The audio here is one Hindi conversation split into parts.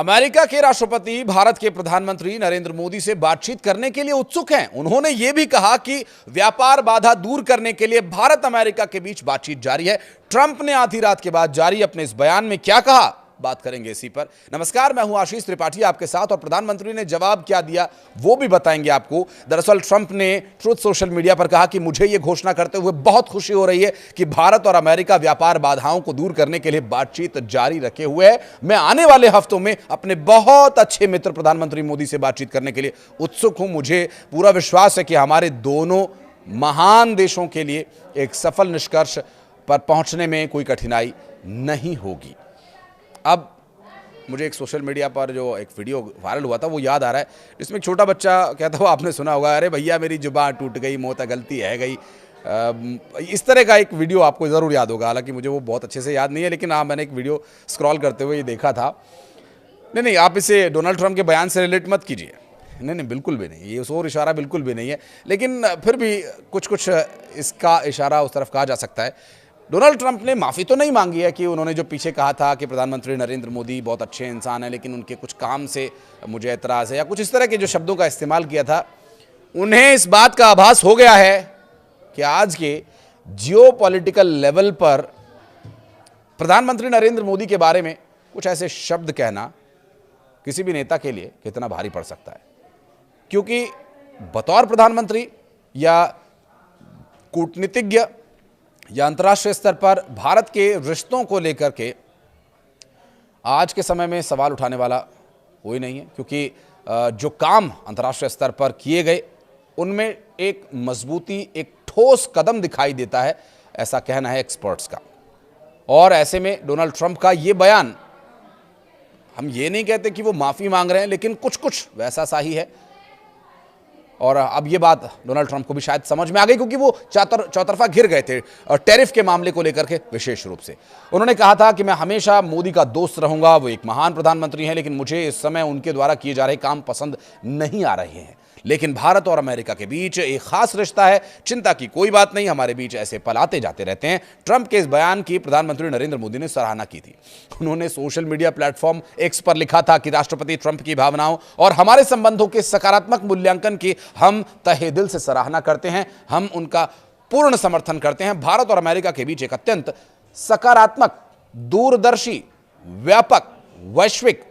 अमेरिका के राष्ट्रपति भारत के प्रधानमंत्री नरेंद्र मोदी से बातचीत करने के लिए उत्सुक हैं। उन्होंने यह भी कहा कि व्यापार बाधा दूर करने के लिए भारत अमेरिका के बीच बातचीत जारी है। ट्रंप ने आधी रात के बाद जारी अपने इस बयान में क्या कहा, बात करेंगे इसी पर। नमस्कार, मैं हूं आशीष त्रिपाठी आपके साथ, और प्रधानमंत्री ने जवाब क्या दिया वो भी बताएंगे आपको। दरअसल ट्रंप ने ट्रुथ सोशल मीडिया पर कहा कि मुझे ये घोषणा करते हुए बहुत खुशी हो रही है कि भारत और अमेरिका व्यापार बाधाओं को दूर करने के लिए बातचीत जारी रखे हुए है। मैं आने वाले हफ्तों में अपने बहुत अच्छे मित्र प्रधानमंत्री मोदी से बातचीत करने के लिए उत्सुक हूं। मुझे पूरा विश्वास है कि हमारे दोनों महान देशों के लिए एक सफल निष्कर्ष पर पहुंचने में कोई कठिनाई नहीं होगी। अब मुझे एक सोशल मीडिया पर जो एक वीडियो वायरल हुआ था वो याद आ रहा है, जिसमें एक छोटा बच्चा कहता हुआ आपने सुना होगा, अरे भैया मेरी जुबान टूट गई, मोता गलती है गई। इस तरह का एक वीडियो आपको ज़रूर याद होगा। हालांकि मुझे वो बहुत अच्छे से याद नहीं है, लेकिन हाँ, मैंने एक वीडियो स्क्रॉल करते हुए ये देखा था। नहीं, आप इसे डोनाल्ड ट्रंप के बयान से रिलेट मत कीजिए। नहीं, बिल्कुल भी नहीं, ये उस और इशारा बिल्कुल भी नहीं है, लेकिन फिर भी कुछ इसका इशारा उस तरफ कहा जा सकता है। डोनाल्ड ट्रंप ने माफ़ी तो नहीं मांगी है कि उन्होंने जो पीछे कहा था कि प्रधानमंत्री नरेंद्र मोदी बहुत अच्छे इंसान हैं, लेकिन उनके कुछ काम से मुझे एतराज़ है, या कुछ इस तरह के जो शब्दों का इस्तेमाल किया था। उन्हें इस बात का आभास हो गया है कि आज के जियोपॉलिटिकल लेवल पर प्रधानमंत्री नरेंद्र मोदी के बारे में कुछ ऐसे शब्द कहना किसी भी नेता के लिए कितना भारी पड़ सकता है। क्योंकि बतौर प्रधानमंत्री या कूटनीतिज्ञ या अंतर्राष्ट्रीय स्तर पर भारत के रिश्तों को लेकर के आज के समय में सवाल उठाने वाला कोई नहीं है, क्योंकि जो काम अंतर्राष्ट्रीय स्तर पर किए गए उनमें एक मजबूती, एक ठोस कदम दिखाई देता है, ऐसा कहना है एक्सपर्ट्स का। और ऐसे में डोनाल्ड ट्रंप का ये बयान, हम ये नहीं कहते कि वो माफ़ी मांग रहे हैं, लेकिन कुछ वैसा सा ही है। और अब ये बात डोनाल्ड ट्रंप को भी शायद समझ में आ गई, क्योंकि वो चौतरफा घिर गए थे टैरिफ के मामले को लेकर के। विशेष रूप से उन्होंने कहा था कि मैं हमेशा मोदी का दोस्त रहूंगा, वो एक महान प्रधानमंत्री हैं, लेकिन मुझे इस समय उनके द्वारा किए जा रहे काम पसंद नहीं आ रहे हैं। लेकिन भारत और अमेरिका के बीच एक खास रिश्ता है, चिंता की कोई बात नहीं, हमारे बीच ऐसे पल आते जाते रहते हैं। ट्रंप के इस बयान की प्रधानमंत्री नरेंद्र मोदी ने सराहना की थी। उन्होंने सोशल मीडिया प्लेटफॉर्म एक्स पर लिखा था कि राष्ट्रपति ट्रंप की भावनाओं और हमारे संबंधों के सकारात्मक मूल्यांकन की हम तहे दिल से सराहना करते हैं, हम उनका पूर्ण समर्थन करते हैं। भारत और अमेरिका के बीच एक अत्यंत सकारात्मक, दूरदर्शी, व्यापक, वैश्विक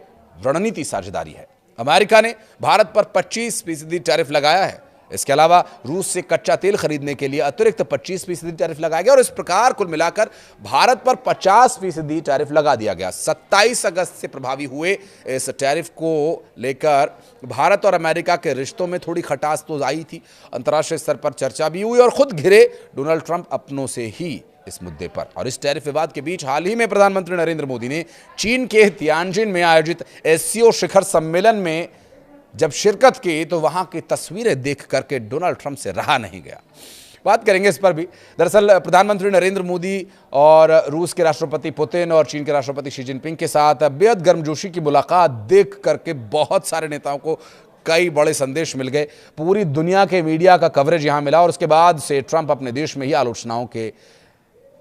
रणनीति साझेदारी है। अमेरिका ने भारत पर 25% टैरिफ लगाया है। इसके अलावा रूस से कच्चा तेल खरीदने के लिए अतिरिक्त 25% टैरिफ लगाया गया, और इस प्रकार कुल मिलाकर भारत पर 50% टैरिफ लगा दिया गया। 27 अगस्त से प्रभावी हुए इस टैरिफ को लेकर भारत और अमेरिका के रिश्तों में थोड़ी खटास तो आई थी, अंतर्राष्ट्रीय स्तर पर चर्चा भी हुई, और खुद घिरे डोनाल्ड ट्रंप अपनों से ही इस मुद्दे पर। और इस टैरिफ विवाद के बीच हाल ही में प्रधानमंत्री नरेंद्र मोदी ने चीन के तियानजिन में आयोजित एससीओ शिखर सम्मेलन में जब शिरकत की, तो वहां की तस्वीरें देख करके डोनाल्ड ट्रंप से रहा नहीं गया। बात करेंगे इस पर भी। दरअसल प्रधानमंत्री नरेंद्र मोदी और रूस के राष्ट्रपति पुतिन और चीन के राष्ट्रपति शी जिनपिंग के साथ बेहद गर्मजोशी की मुलाकात देख करके बहुत सारे नेताओं को कई बड़े संदेश मिल गए। पूरी दुनिया के मीडिया का कवरेज यहां मिला, और उसके बाद से ट्रंप अपने देश में ही आलोचनाओं के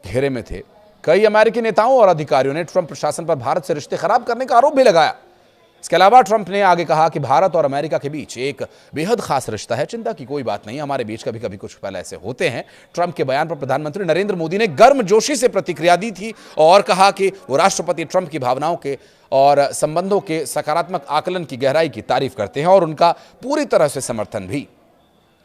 घेरे में थे। कई अमेरिकी नेताओं और अधिकारियों ने ट्रंप प्रशासन पर भारत से रिश्ते खराब करने का आरोप भी लगाया। इसके अलावा ट्रंप ने आगे कहा कि भारत और अमेरिका के बीच एक बेहद खास रिश्ता है, चिंता की कोई बात नहीं, हमारे बीच कभी कभी कुछ पल ऐसे होते हैं। ट्रंप के बयान पर प्रधानमंत्री नरेंद्र मोदी ने गर्मजोशी से प्रतिक्रिया दी थी और कहा कि वो राष्ट्रपति ट्रंप की भावनाओं के और संबंधों के सकारात्मक आकलन की गहराई की तारीफ करते हैं, और उनका पूरी तरह से समर्थन भी।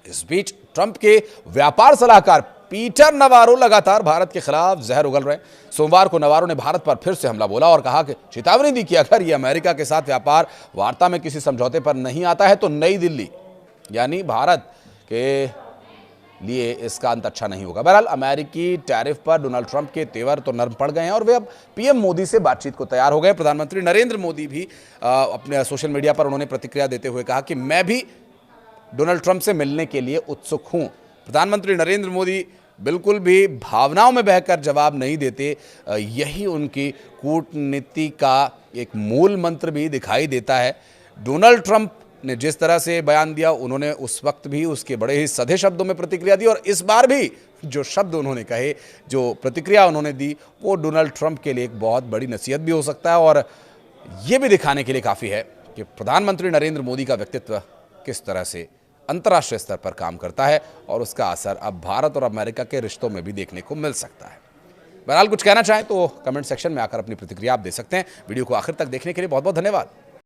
इस बीच ट्रंप के व्यापार सलाहकार पीटर नवारो लगातार भारत के खिलाफ जहर उगल रहे। सोमवार को नवारो ने भारत पर फिर से हमला बोला और कहा कि चेतावनी दी कि अगर ये अमेरिका के साथ व्यापार वार्ता में किसी समझौते पर नहीं आता है तो नई दिल्ली यानी भारत के लिए इसका अंत अच्छा नहीं होगा। बहरहाल अमेरिकी टैरिफ पर डोनाल्ड ट्रंप के तेवर तो नरम पड़ गए हैं, और वे अब पीएम मोदी से बातचीत को तैयार हो गए। प्रधानमंत्री नरेंद्र मोदी भी अपने सोशल मीडिया पर उन्होंने प्रतिक्रिया देते हुए कहा कि मैं भी डोनाल्ड ट्रंप से मिलने के लिए उत्सुक हूं। प्रधानमंत्री नरेंद्र मोदी बिल्कुल भी भावनाओं में बहकर जवाब नहीं देते, यही उनकी कूटनीति का एक मूल मंत्र भी दिखाई देता है। डोनाल्ड ट्रंप ने जिस तरह से बयान दिया, उन्होंने उस वक्त भी उसके बड़े ही सधे शब्दों में प्रतिक्रिया दी, और इस बार भी जो शब्द उन्होंने कहे, जो प्रतिक्रिया उन्होंने दी, वो डोनाल्ड ट्रंप के लिए एक बहुत बड़ी नसीहत भी हो सकता है। और ये भी दिखाने के लिए काफ़ी है कि प्रधानमंत्री नरेंद्र मोदी का व्यक्तित्व किस तरह से अंतर्राष्ट्रीय स्तर पर काम करता है और उसका असर अब भारत और अमेरिका के रिश्तों में भी देखने को मिल सकता है। बहरहाल कुछ कहना चाहें तो कमेंट सेक्शन में आकर अपनी प्रतिक्रिया आप दे सकते हैं। वीडियो को आखिर तक देखने के लिए बहुत बहुत धन्यवाद।